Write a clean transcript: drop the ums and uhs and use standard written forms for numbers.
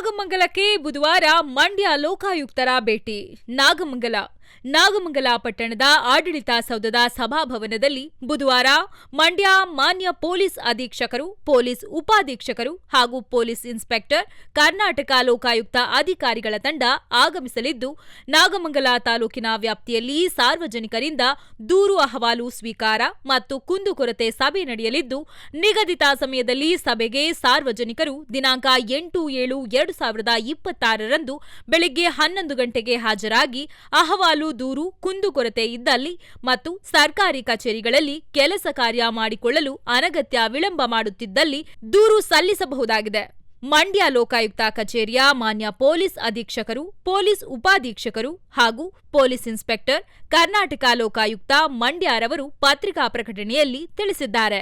ನಾಗಮಂಗಲಕ್ಕೆ ಬುಧವಾರ ಮಂಡ್ಯ ಲೋಕಾಯುಕ್ತರ ಭೇಟಿ. ನಾಗಮಂಗಲ ಪಟ್ಟಣದ ಆಡಳಿತ ಸೌಧದ ಸಭಾಭವನದಲ್ಲಿ ಬುಧವಾರ ಮಂಡ್ಯ ಮಾನ್ಯ ಪೊಲೀಸ್ ಅಧೀಕ್ಷಕರು, ಪೊಲೀಸ್ ಉಪಾಧೀಕ್ಷಕರು ಹಾಗೂ ಪೊಲೀಸ್ ಇನ್ಸ್ಪೆಕ್ಟರ್, ಕರ್ನಾಟಕ ಲೋಕಾಯುಕ್ತ ಅಧಿಕಾರಿಗಳ ತಂಡ ಆಗಮಿಸಲಿದ್ದು, ನಾಗಮಂಗಲ ತಾಲೂಕಿನ ವ್ಯಾಪ್ತಿಯಲ್ಲಿ ಸಾರ್ವಜನಿಕರಿಂದ ದೂರು ಅಹವಾಲು ಸ್ವೀಕಾರ ಮತ್ತು ಕುಂದುಕೊರತೆ ಸಭೆ ನಡೆಯಲಿದ್ದು, ನಿಗದಿತ ಸಮಯದಲ್ಲಿ ಸಭೆಗೆ ಸಾರ್ವಜನಿಕರು ದಿನಾಂಕ 8/7/2026ರಂದು ಬೆಳಗ್ಗೆ 11 ಗಂಟೆಗೆ ಹಾಜರಾಗಿ ಅಹವಾಲು, ದೂರು, ಕುಂದುಕೊರತೆ ಇದ್ದಲ್ಲಿ ಮತ್ತು ಸರ್ಕಾರಿ ಕಚೇರಿಗಳಲ್ಲಿ ಕೆಲಸ ಕಾರ್ಯ ಮಾಡಿಕೊಳ್ಳಲು ಅನಗತ್ಯ ವಿಳಂಬ ಮಾಡುತ್ತಿದ್ದಲ್ಲಿ ದೂರು ಸಲ್ಲಿಸಬಹುದಾಗಿದೆ. ಮಂಡ್ಯ ಲೋಕಾಯುಕ್ತ ಕಚೇರಿಯ ಮಾನ್ಯ ಪೊಲೀಸ್ ಅಧೀಕ್ಷಕರು, ಪೊಲೀಸ್ ಉಪಾಧೀಕ್ಷಕರು ಹಾಗೂ ಪೊಲೀಸ್ ಇನ್ಸ್ಪೆಕ್ಟರ್, ಕರ್ನಾಟಕ ಲೋಕಾಯುಕ್ತ ಮಂಡ್ಯರವರು ಪತ್ರಿಕಾ ಪ್ರಕಟಣೆಯಲ್ಲಿ ತಿಳಿಸಿದ್ದಾರೆ.